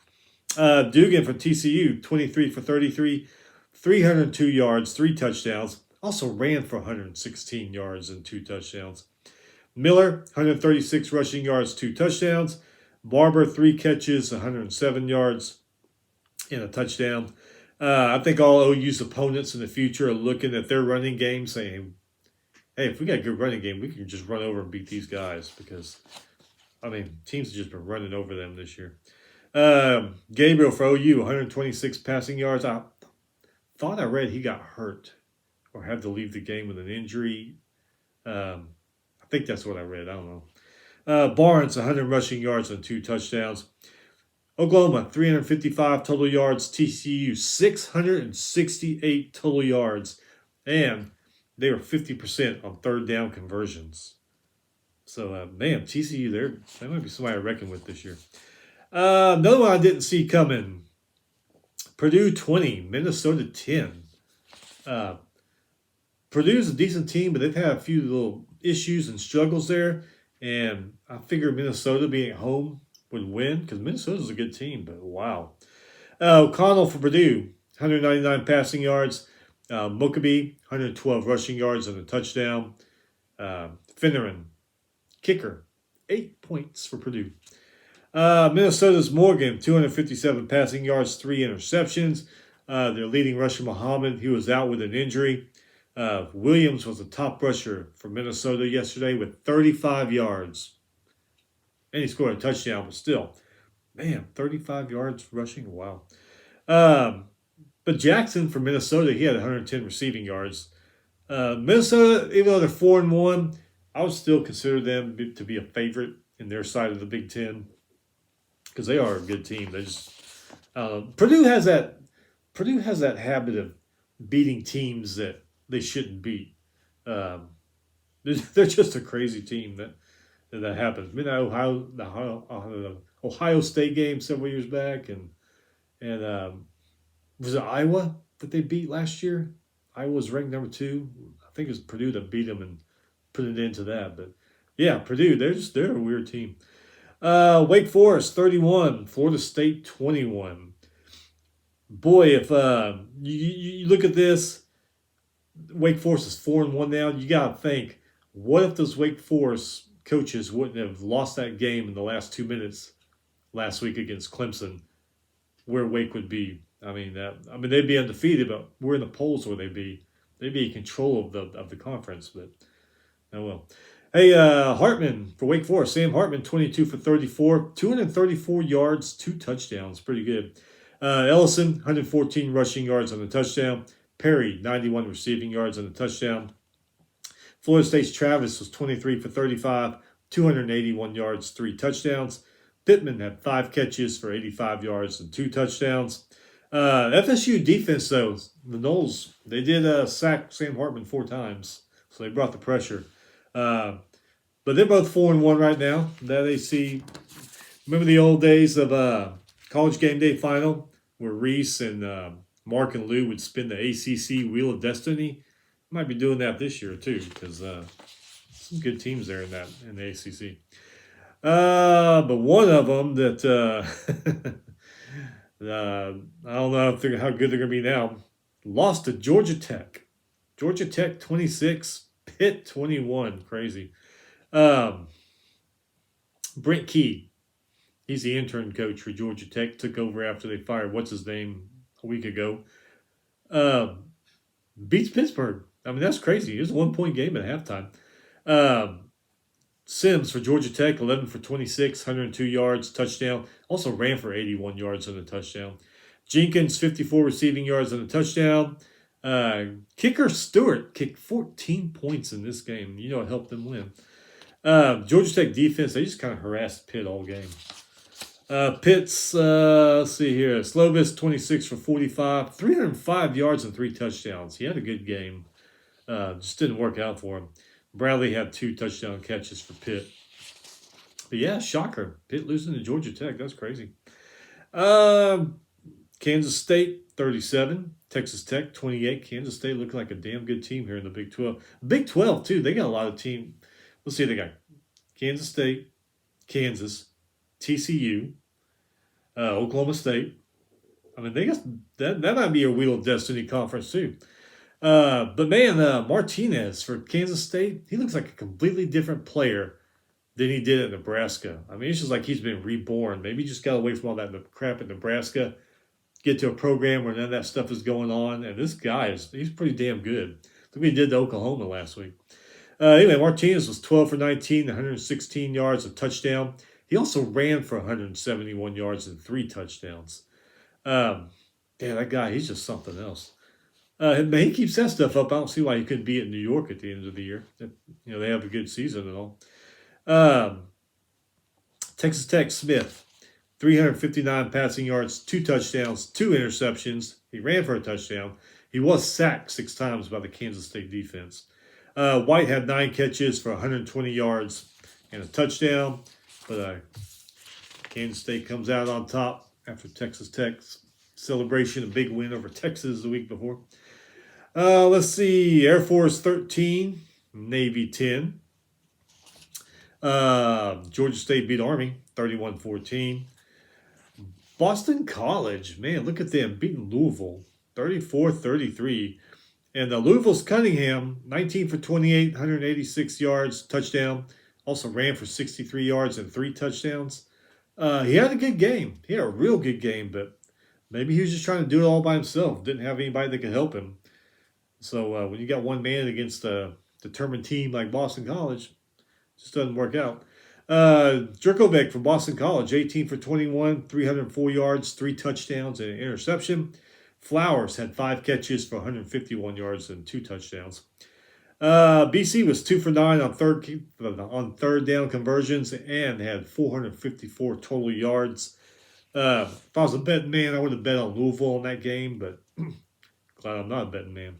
Dugan for TCU, 23 for 33, 302 yards, 3 touchdowns. Also ran for 116 yards and 2 touchdowns. Miller, 136 rushing yards, 2 touchdowns. Barber, 3 catches, 107 yards, and a touchdown. I think all OU's opponents in the future are looking at their running game saying, hey, if we got a good running game, we can just run over and beat these guys because, I mean, teams have just been running over them this year. Gabriel for OU, 126 passing yards. I thought I read he got hurt or had to leave the game with an injury. I think that's what I read. I don't know. Barnes, 100 rushing yards and 2 touchdowns. Oklahoma, 355 total yards. TCU, 668 total yards. And they were 50% on third down conversions. So, man, TCU, they might be somebody I reckon with this year. Another one I didn't see coming. Purdue 20, Minnesota 10. Purdue's a decent team, but they've had a few little issues and struggles there. And I figured Minnesota being at home would win because Minnesota's a good team, but wow. O'Connell for Purdue, 199 passing yards. Mokabe, 112 rushing yards and a touchdown. Finneran, kicker, 8 points for Purdue. Minnesota's Morgan, 257 passing yards, 3 interceptions. Their leading rusher, Muhammad, he was out with an injury. Williams was the top rusher for Minnesota yesterday with 35 yards. And he scored a touchdown, but still, man, 35 yards rushing, wow. But Jackson from Minnesota, he had 110 receiving yards. Minnesota, even though they're 4-1, I would still consider them to be a favorite in their side of the Big Ten because they are a good team. They just Purdue has that habit of beating teams that they shouldn't beat. They're just a crazy team that happens. I mean, the Ohio State game several years back, and was it Iowa that they beat last year? Iowa was ranked number 2. I think it was Purdue that beat them and put it into that. But yeah, Purdue, they're a weird team. Wake Forest 31, Florida State 21. Boy, if you look at this, Wake Forest is 4-1 now. You got to think, what if those Wake Forest coaches wouldn't have lost that game in the last 2 minutes last week against Clemson? Where Wake would be? I mean, they'd be undefeated, but where in the polls would they be? They'd be in control of the conference. But oh well. Hey, Hartman for Wake Forest. Sam Hartman, 22 for 34, 234 yards, 2 touchdowns, pretty good. Ellison, 114 rushing yards on a touchdown. Perry, 91 receiving yards on a touchdown. Florida State's Travis was 23 for 35, 281 yards, 3 touchdowns. Pittman had 5 catches for 85 yards and 2 touchdowns. FSU defense, though, the Noles, they did sack Sam Hartman 4 times, so they brought the pressure. But they're both 4-1 right now. That they see. Remember the old days of College Game Day Final where Reese and Mark and Lou would spin the ACC Wheel of Destiny? Might be doing that this year too, because some good teams there in the ACC. But one of them that I don't know how good they're going to be now. Lost to Georgia Tech. Georgia Tech 26, Pitt 21. Crazy. Brent Key, he's the intern coach for Georgia Tech. Took over after they fired what's his name a week ago. Beats Pittsburgh. I mean, that's crazy. It was a 1-point game at halftime. Sims for Georgia Tech, 11 for 26, 102 yards, touchdown. Also ran for 81 yards and a touchdown. Jenkins, 54 receiving yards and a touchdown. Kicker Stewart kicked 14 points in this game. You know, it helped them win. Georgia Tech defense, they just kind of harassed Pitt all game. Pitt's, let's see here, Slovis, 26 for 45, 305 yards and 3 touchdowns. He had a good game. Just didn't work out for him. Bradley had 2 touchdown catches for Pitt. But yeah, shocker. Pitt losing to Georgia Tech. That's crazy. Kansas State, 37. Texas Tech, 28. Kansas State looking like a damn good team here in the Big 12. Big 12, too. They got a lot of team. Let's see. They got Kansas State, Kansas, TCU, Oklahoma State. I mean, they got that might be a Wheel of Destiny conference, too. But man, Martinez for Kansas State, he looks like a completely different player than he did at Nebraska. I mean, it's just like he's been reborn. Maybe he just got away from all that crap at Nebraska, get to a program where none of that stuff is going on. And this guy he's pretty damn good. Look what he did to Oklahoma last week. Anyway, Martinez was 12 for 19, 116 yards, a touchdown. He also ran for 171 yards and 3 touchdowns. Um, yeah, that guy, he's just something else. Man, he keeps that stuff up. I don't see why he couldn't be at New York at the end of the year. They have a good season and all. Um, Texas Tech Smith, 359 passing yards, 2 touchdowns, 2 interceptions. He ran for a touchdown. He was sacked 6 times by the Kansas State defense. White had 9 catches for 120 yards and a touchdown. But Kansas State comes out on top after Texas Tech's celebration, a big win over Texas the week before. Let's see. Air Force 13, Navy 10. Georgia State beat Army 31-14. Boston College, man, look at them beating Louisville 34-33. And Louisville's Cunningham, 19 for 28, 186 yards, touchdown. Also ran for 63 yards and 3 touchdowns. He had a good game. He had a real good game, but maybe he was just trying to do it all by himself. Didn't have anybody that could help him. So when you got one man against a determined team like Boston College, it just doesn't work out. Jerkovic from Boston College, 18 for 21, 304 yards, 3 touchdowns, and an interception. Flowers had 5 catches for 151 yards and 2 touchdowns. BC was 2 for 9 on third down conversions and had 454 total yards. If I was a betting man, I would have bet on Louisville in that game, but glad I'm not a betting man.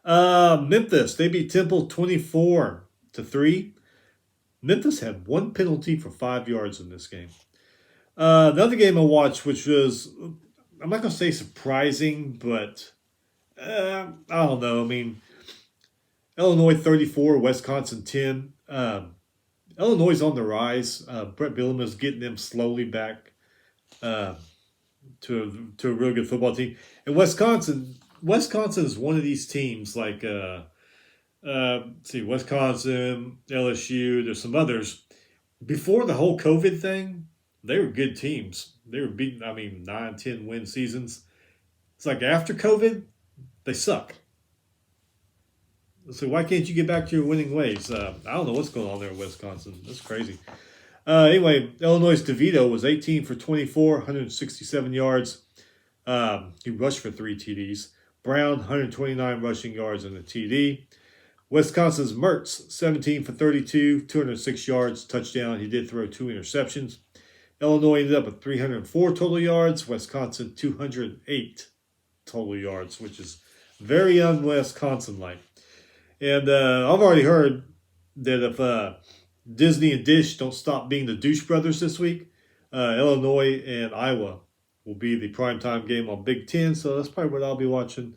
Memphis, they beat Temple 24-3. Memphis had 1 penalty for 5 yards in this game. Another game I watched, which was, I'm not going to say surprising, but I don't know. I mean, Illinois 34, Wisconsin 10. Illinois is on the rise. Brett Bielema is getting them slowly back to a real good football team. And Wisconsin is one of these teams like Wisconsin, LSU. There's some others. Before the whole COVID thing, they were good teams. They were beating, 9, 10 win seasons. It's like after COVID, they suck. So why can't you get back to your winning ways? I don't know what's going on there in Wisconsin. That's crazy. Anyway, Illinois' DeVito was 18 for 24, 167 yards. He rushed for 3 TDs. Brown, 129 rushing yards and a TD. Wisconsin's Mertz, 17 for 32, 206 yards, touchdown. He did throw 2 interceptions. Illinois ended up with 304 total yards. Wisconsin, 208 total yards, which is very un-Wisconsin-like. And I've already heard that if Disney and Dish don't stop being the douche brothers this week, Illinois and Iowa will be the primetime game on Big Ten. So that's probably what I'll be watching,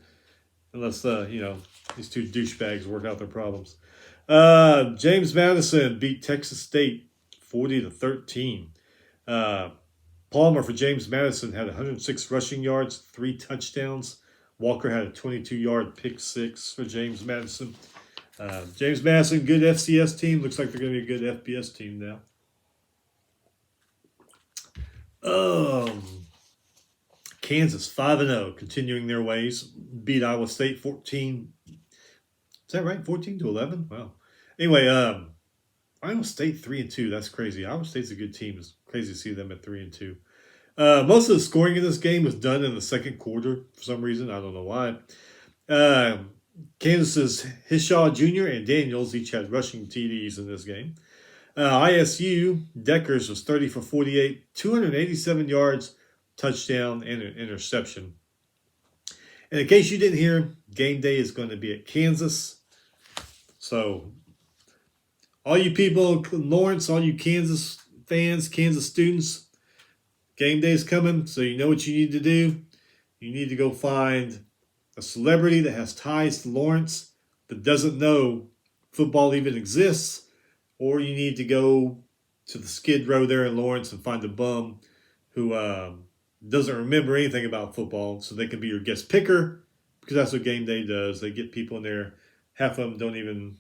unless these 2 douchebags work out their problems. James Madison beat Texas State 40-13. Palmer for James Madison had 106 rushing yards, 3 touchdowns. Walker had a 22-yard pick 6 for James Madison. James Madison, good FCS team. Looks like they're going to be a good FBS team now. Kansas 5-0, continuing their ways. Beat Iowa State 14. Is that right? 14-11? Wow. Anyway, Iowa State 3-2. That's crazy. Iowa State's a good team. It's crazy to see them at 3-2. Most of the scoring in this game was done in the second quarter for some reason. I don't know why. Kansas's Hishaw Jr. and Daniels each had rushing TDs in this game. ISU, Deckers was 30 for 48, 287 yards, touchdown, and an interception. And in case you didn't hear, game day is going to be at Kansas. So, all you people, Lawrence, all you Kansas fans, Kansas students, game day is coming, so you know what you need to do. You need to go find a celebrity that has ties to Lawrence that doesn't know football even exists, or you need to go to the Skid Row there in Lawrence and find a bum who doesn't remember anything about football, so they can be your guest picker because that's what game day does. They get people in there. Half of them don't even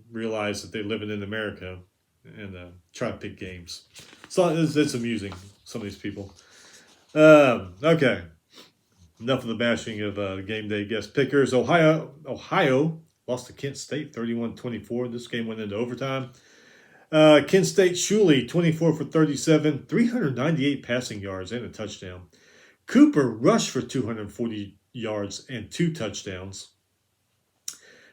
realize that they're living in America and try to pick games. So it's amusing, some of these people. Okay. Enough of the bashing of game day guest pickers. Ohio lost to Kent State 31-24. This game went into overtime. Kent State Shuley 24 for 37, 398 passing yards and a touchdown. Cooper rushed for 240 yards and 2 touchdowns.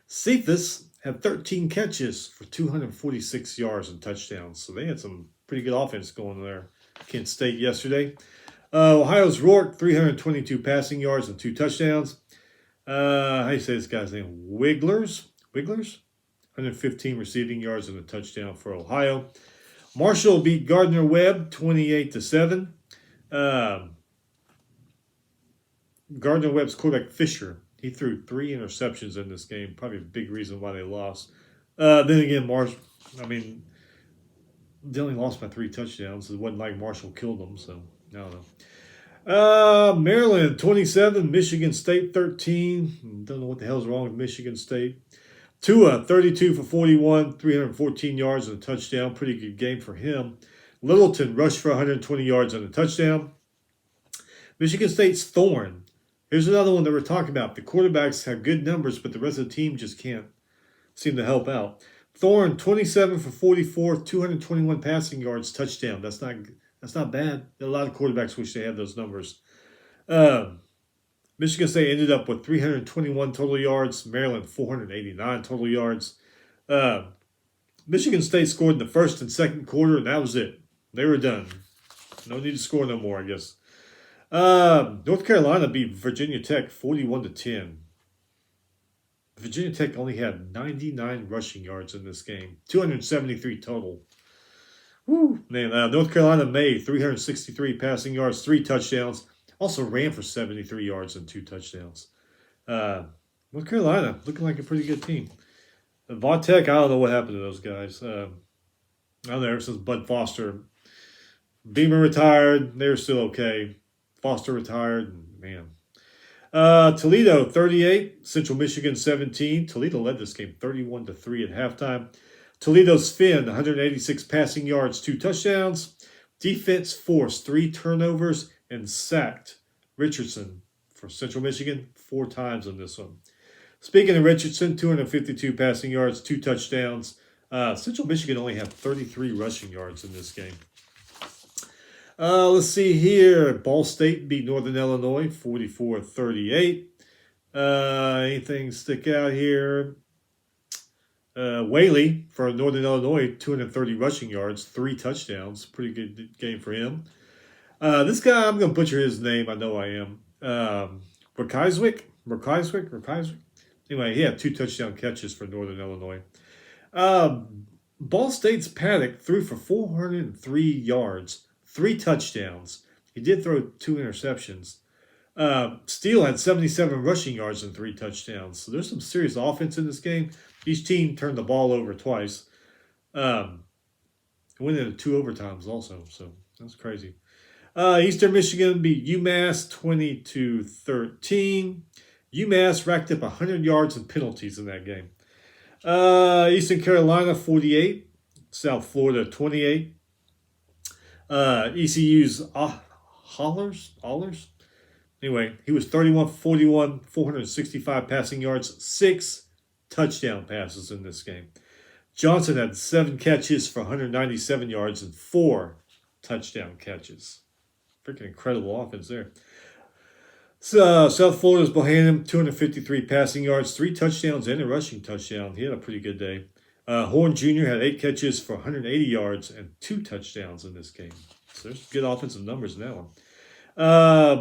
Cephas had 13 catches for 246 yards and touchdowns. So they had some pretty good offense going there. Kent State yesterday. Ohio's Rourke, 322 passing yards and 2 touchdowns. How do you say this guy's name? Wigglers? 115 receiving yards and a touchdown for Ohio. Marshall beat Gardner-Webb 28-7. Gardner-Webb's quarterback Fisher, he threw 3 interceptions in this game. Probably a big reason why they lost. Then again, they only lost by 3 touchdowns. It wasn't like Marshall killed them, so I don't know. Maryland 27, Michigan State 13. Don't know what the hell's wrong with Michigan State. Tua 32 for 41, 314 yards and a touchdown. Pretty good game for him. Littleton rushed for 120 yards and a touchdown. Michigan State's Thorne. Here's another one that we're talking about. The quarterbacks have good numbers, but the rest of the team just can't seem to help out. Thorne 27 for 44, 221 passing yards, touchdown. That's not bad. A lot of quarterbacks wish they had those numbers. Michigan State ended up with 321 total yards. Maryland, 489 total yards. Michigan State scored in the first and second quarter, and that was it. They were done. No need to score no more, I guess. North Carolina beat Virginia Tech 41-10. Virginia Tech only had 99 rushing yards in this game. 273 total. Woo! Man, North Carolina made 363 passing yards, 3 touchdowns. Also ran for 73 yards and 2 touchdowns. North Carolina looking like a pretty good team. Vautech, I don't know what happened to those guys. I don't know, ever since Bud Foster. Beamer retired. They're still okay. Foster retired. Man. Toledo 38, Central Michigan 17. Toledo led this game 31-3 at halftime. Toledo's Finn, 186 passing yards, 2 touchdowns. Defense forced 3 turnovers and sacked Richardson for Central Michigan 4 times on this one. Speaking of Richardson, 252 passing yards, 2 touchdowns. Central Michigan only had 33 rushing yards in this game. Let's see here. Ball State beat Northern Illinois 44-38. Anything stick out here? Whaley for Northern Illinois, 230 rushing yards, 3 touchdowns. Pretty good game for him. This guy, I'm going to butcher his name. I know I am. Rakaiswick. Anyway, he had 2 touchdown catches for Northern Illinois. Ball State's Paddock threw for 403 yards, 3 touchdowns. He did throw 2 interceptions. Steele had 77 rushing yards and 3 touchdowns. So there's some serious offense in this game. Each team turned the ball over twice. It went into 2 overtimes also, so that's crazy. Eastern Michigan beat UMass 20-13. UMass racked up 100 yards and penalties in that game. Eastern Carolina 48, South Florida 28. ECU's Hollers. Anyway, he was 31-41, 465 passing yards, 6 touchdown passes in this game. Johnson had 7 catches for 197 yards and 4 touchdown catches. Freaking incredible offense there. So, South Florida's Bohannon, 253 passing yards, 3 touchdowns and a rushing touchdown. He had a pretty good day. Horn Jr. had 8 catches for 180 yards and 2 touchdowns in this game. So there's good offensive numbers in that one.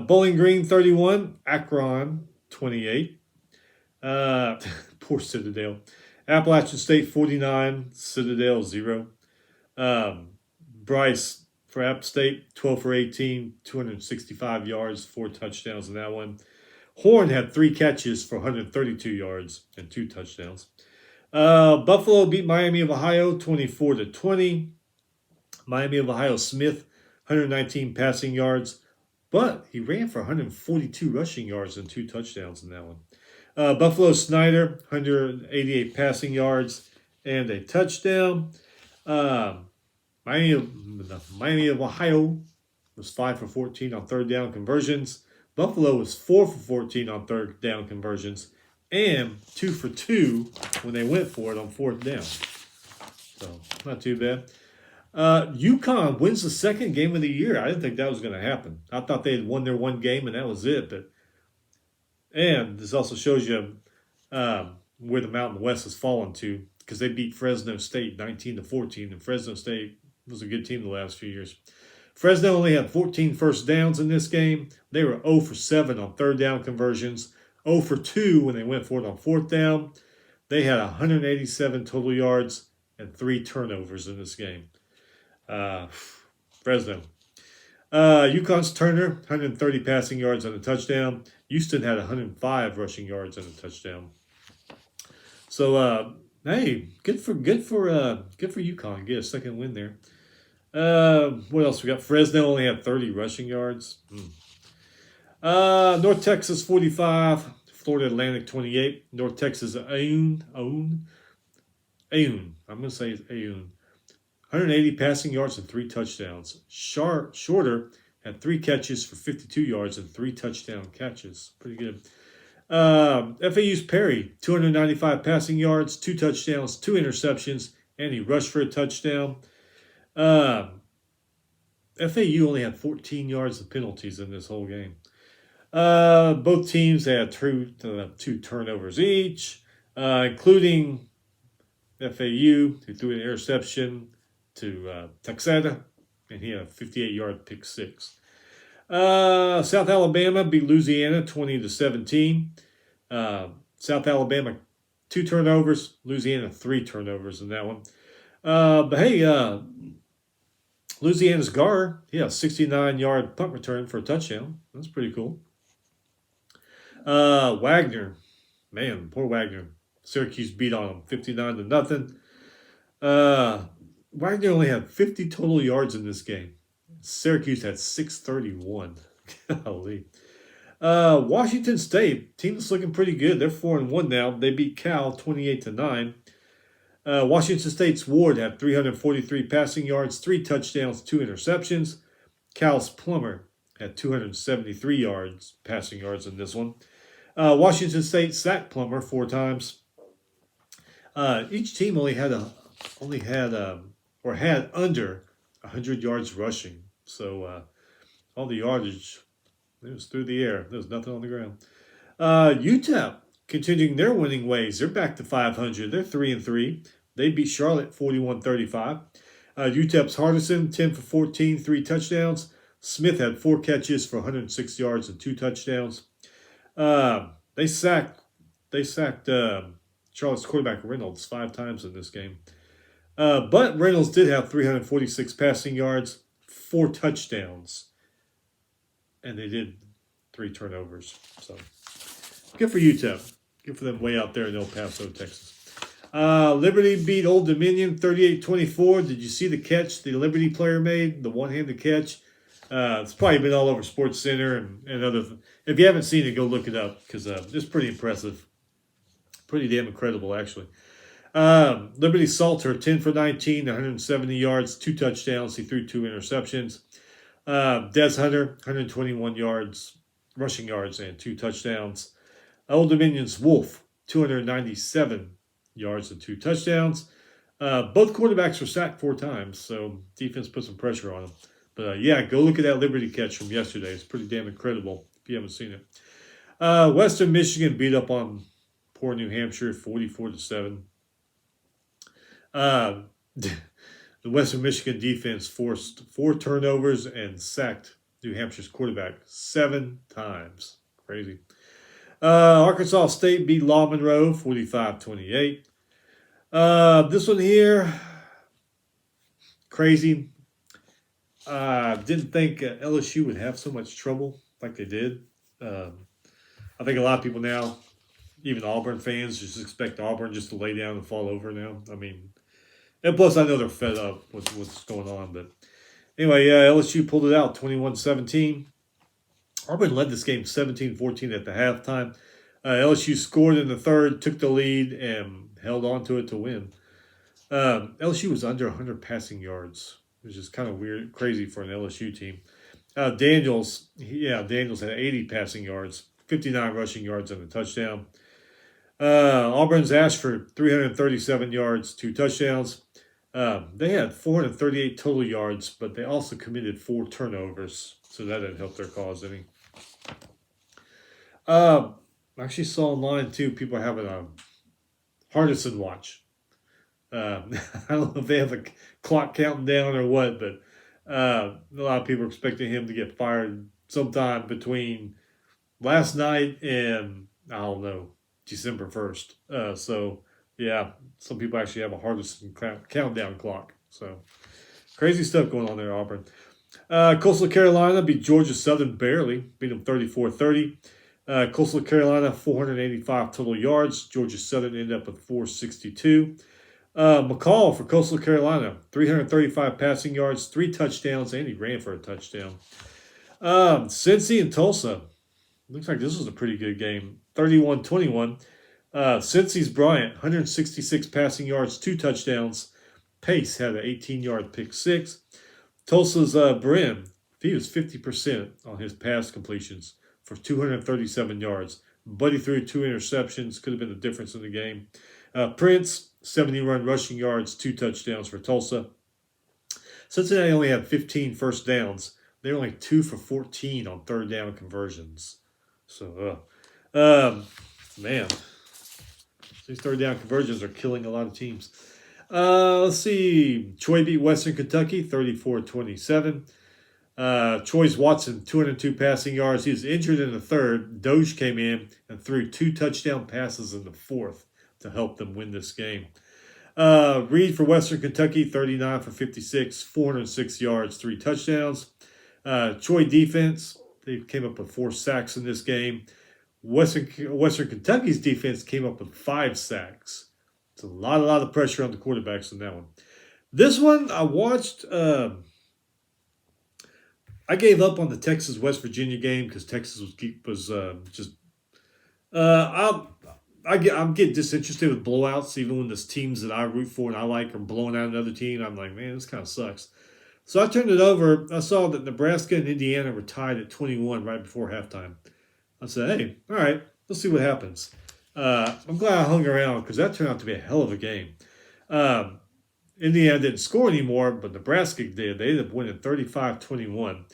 Bowling Green 31, Akron 28. Poor Citadel. Appalachian State 49, Citadel 0. Bryce for App State 12 for 18, 265 yards, 4 touchdowns in that one. Horn had 3 catches for 132 yards and 2 touchdowns. Buffalo beat Miami of Ohio 24-20. Miami of Ohio Smith 119 passing yards, but he ran for 142 rushing yards and 2 touchdowns in that one. Buffalo Snyder, 188 passing yards and a touchdown. Miami of Ohio was 5 for 14 on third down conversions. Buffalo was 4 for 14 on third down conversions and 2 for 2 when they went for it on fourth down. So, not too bad. UConn wins the second game of the year. I didn't think that was going to happen. I thought they had won their one game and that was it. And this also shows you where the Mountain West has fallen to, because they beat Fresno State 19-14, and Fresno State was a good team the last few years. Fresno only had 14 first downs in this game. They were 0 for 7 on third down conversions, 0 for 2 when they went for it on fourth down. They had 187 total yards and 3 turnovers in this game. Fresno. UConn's Turner, 130 passing yards and a touchdown. Houston had 105 rushing yards and a touchdown. So, hey, good for UConn. Get a second win there. What else we got? Fresno only had 30 rushing yards. North Texas 45, Florida Atlantic 28. North Texas Aoun. I'm going to say it's Aoun. 180 passing yards and 3 touchdowns. Shorter had 3 catches for 52 yards and 3 touchdown catches. Pretty good. FAU's Perry, 295 passing yards, 2 touchdowns, 2 interceptions, and he rushed for a touchdown. FAU only had 14 yards of penalties in this whole game. Both teams had 2 turnovers each, including FAU, who threw an interception to Texada, and he had a 58-yard pick six. South Alabama beat Louisiana 20-17. South Alabama 2 turnovers, Louisiana 3 turnovers in that one. But hey, Louisiana's Gar, he had a 69-yard punt return for a touchdown. That's pretty cool. Wagner, man, poor Wagner. Syracuse beat on him 59-0. Wagner only had 50 total yards in this game. Syracuse had 631. Golly. Washington State, team that's looking pretty good. They're 4-1 now. They beat Cal 28-9. Washington State's Ward had 343 passing yards, 3 touchdowns, 2 interceptions. Cal's Plummer had 273 passing yards in this one. Washington State sacked Plummer 4 times. Each team had under 100 yards rushing. So all the yardage, it was through the air. There was nothing on the ground. UTEP continuing their winning ways. They're back to 500. They're 3-3. They beat Charlotte 41-35. UTEP's Hardison 10 for 14, 3 touchdowns. Smith had 4 catches for 106 yards and 2 touchdowns. They sacked Charlotte's quarterback Reynolds 5 times in this game. But Reynolds did have 346 passing yards, 4 touchdowns, and they did 3 turnovers. So good for UTEP. Good for them way out there in El Paso, Texas. Liberty beat Old Dominion 38-24. Did you see the catch the Liberty player made? The one-handed catch? It's probably been all over SportsCenter and other. If you haven't seen it, go look it up because it's pretty impressive. Pretty damn incredible, actually. Liberty Salter, 10 for 19, 170 yards, 2 touchdowns. He threw 2 interceptions. Des Hunter, 121 yards, rushing yards, and 2 touchdowns. Old Dominion's Wolf, 297 yards and 2 touchdowns. Both quarterbacks were sacked 4 times, so defense put some pressure on them. But yeah, go look at that Liberty catch from yesterday. It's pretty damn incredible if you haven't seen it. Western Michigan beat up on poor New Hampshire 44-7. The Western Michigan defense forced 4 turnovers and sacked New Hampshire's quarterback 7 times. Crazy. Arkansas State beat Law Monroe 45-28. This one here, crazy. Didn't think LSU would have so much trouble like they did. I think a lot of people now, even Auburn fans, just expect Auburn just to lay down and fall over now. I mean, and plus I know they're fed up with what's going on. But anyway, yeah, LSU pulled it out 21-17. Auburn led this game 17-14 at the halftime. LSU scored in the third, took the lead, and held on to it to win. LSU was under 100 passing yards, which is kind of weird, crazy for an LSU team. Daniels had 80 passing yards, 59 rushing yards, and a touchdown. Auburn's Ashford, 337 yards, 2 touchdowns. They had 438 total yards, but they also committed 4 turnovers, so that didn't help their cause any. I actually saw online, too, people are having a Hardison watch. I don't know if they have a clock counting down or what, but a lot of people are expecting him to get fired sometime between last night and, I don't know, December 1st. Some people actually have a Hardison countdown clock. So, crazy stuff going on there, Auburn. Coastal Carolina beat Georgia Southern barely, beat them 34-30. Coastal Carolina, 485 total yards. Georgia Southern ended up with 462. McCall for Coastal Carolina, 335 passing yards, 3 touchdowns, and he ran for a touchdown. Cincy and Tulsa. Looks like this was a pretty good game. 31-21. Cincy's Bryant, 166 passing yards, 2 touchdowns. Pace had an 18-yard pick 6. Tulsa's Brim, he was 50% on his pass completions for 237 yards. Buddy threw 2 interceptions, could have been the difference in the game. Prince, 70-run rushing yards, 2 touchdowns for Tulsa. Cincinnati only had 15 first downs. They were only 2 for 14 on third down conversions. So, man, these third down conversions are killing a lot of teams. Let's see. Troy beat Western Kentucky 34-27. Troy's Watson, 202 passing yards. He was injured in the third. Doge came in and threw 2 touchdown passes in the fourth to help them win this game. Reed for Western Kentucky, 39 for 56, 406 yards, 3 touchdowns. Troy defense, they came up with 4 sacks in this game. Western Kentucky's defense came up with 5 sacks. It's a lot of pressure on the quarterbacks in that one. This one, I watched. I gave up on the Texas-West Virginia game because Texas was just. I'm getting disinterested with blowouts, even when the teams that I root for and I like are blowing out another team. I'm like, man, this kind of sucks. So I turned it over. I saw that Nebraska and Indiana were tied at 21 right before halftime. I said, hey, all right, let's see what happens. I'm glad I hung around because that turned out to be a hell of a game. Indiana didn't score anymore, but Nebraska did. They ended up winning 35-21.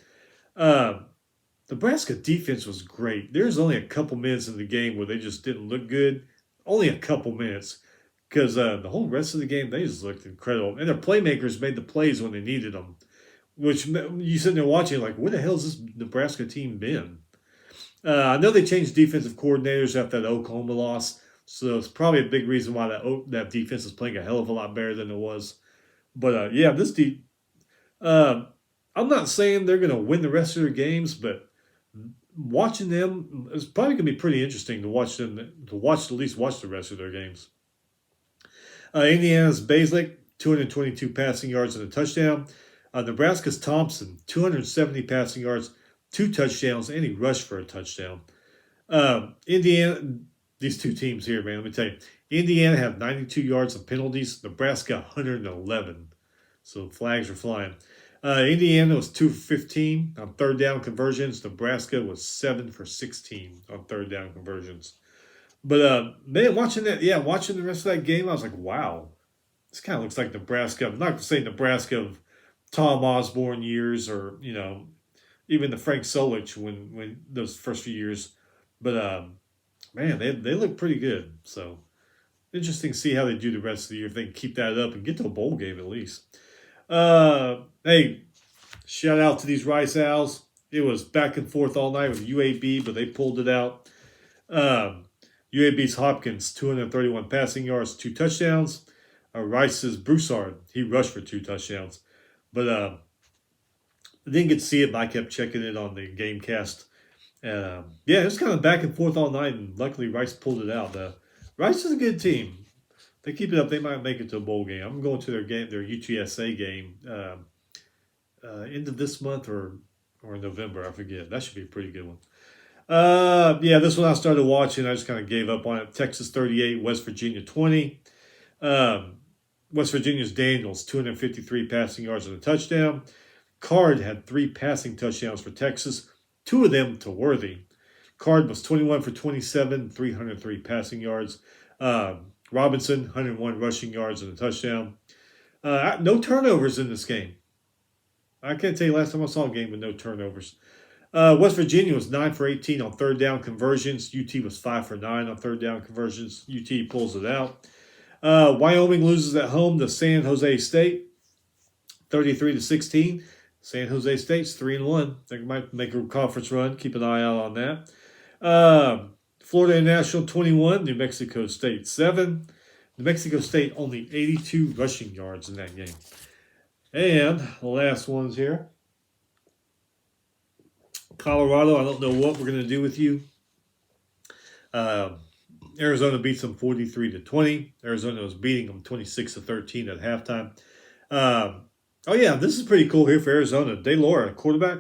Nebraska defense was great. There's only a couple minutes in the game where they just didn't look good. Only a couple minutes. Because the whole rest of the game, they just looked incredible. And their playmakers made the plays when they needed them. Which you sitting there watching like, where the hell has this Nebraska team been? I know they changed defensive coordinators after that Oklahoma loss. So it's probably a big reason why that defense is playing a hell of a lot better than it was. But I'm not saying they're going to win the rest of their games, but watching them is probably going to be pretty interesting to watch them, at least watch the rest of their games. Indiana's Baszler, 222 passing yards and a touchdown. Nebraska's Thompson, 270 passing yards, 2 touchdowns, and he rushed for a touchdown. Indiana, these two teams here, man, let me tell you. Indiana have 92 yards of penalties. Nebraska, 111. So flags are flying. Indiana was 2 for 15 on third down conversions. Nebraska was 7 for 16 on third down conversions. But, man, watching the rest of that game, I was like, wow. This kind of looks like Nebraska. I'm not going to say Nebraska of Tom Osborne years or, even the Frank Solich when those first few years. But, man, they look pretty good. So, interesting to see how they do the rest of the year, if they can keep that up and get to a bowl game at least. Hey, shout out to these Rice Owls. It was back and forth all night with UAB, but they pulled it out. UAB's Hopkins, 231 passing yards, 2 touchdowns. Rice's Broussard, he rushed for 2 touchdowns. But I didn't get to see it, but I kept checking it on the Gamecast. It was kind of back and forth all night, and luckily Rice pulled it out. Rice is a good team. If they keep it up, they might make it to a bowl game. I'm going to their UTSA game end of this month or or in November. I forget. That should be a pretty good one. Yeah, this one I started watching. I just kind of gave up on it. Texas 38, West Virginia 20. Um, West Virginia's Daniels, 253 passing yards and a touchdown. Card had 3 passing touchdowns for Texas, 2 of them to Worthy. Card was 21 for 27, 303 passing yards. Robinson, 101 rushing yards and a touchdown. No turnovers in this game. I can't tell you last time I saw a game with no turnovers. West Virginia was 9 for 18 on third down conversions. UT was 5 for 9 on third down conversions. UT pulls it out. Wyoming loses at home to San Jose State, 33-16. San Jose State's 3-1. They might make a conference run. Keep an eye out on that. Florida International 21, New Mexico State 7. New Mexico State only 82 rushing yards in that game. And the last ones here. Colorado, I don't know what we're going to do with you. Arizona beats them 43-20. Arizona was beating them 26-13 at halftime. Oh yeah, this is pretty cool here for Arizona. De Laura, quarterback,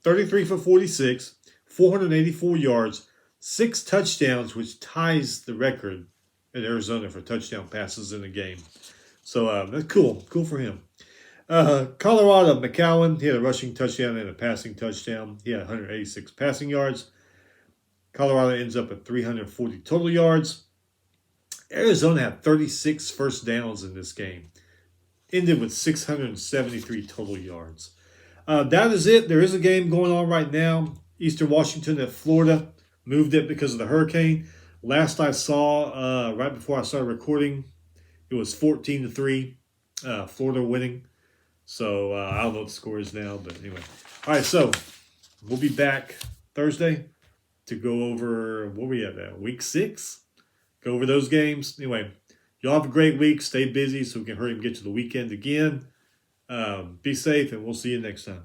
33 for 46, 484 yards, 6 touchdowns, which ties the record in Arizona for touchdown passes in a game. So that's cool. Cool for him. Colorado, McCowan, he had a rushing touchdown and a passing touchdown. He had 186 passing yards. Colorado ends up at 340 total yards. Arizona had 36 first downs in this game. Ended with 673 total yards. That is it. There is a game going on right now. Eastern Washington at Florida. Moved it because of the hurricane. Last I saw, right before I started recording, it was 14-3. Florida winning. So I don't know what the score is now, but anyway. All right, so we'll be back Thursday to go over, what were we at now? Week 6? Go over those games. Anyway, y'all have a great week. Stay busy so we can hurry and get to the weekend again. Be safe, and we'll see you next time.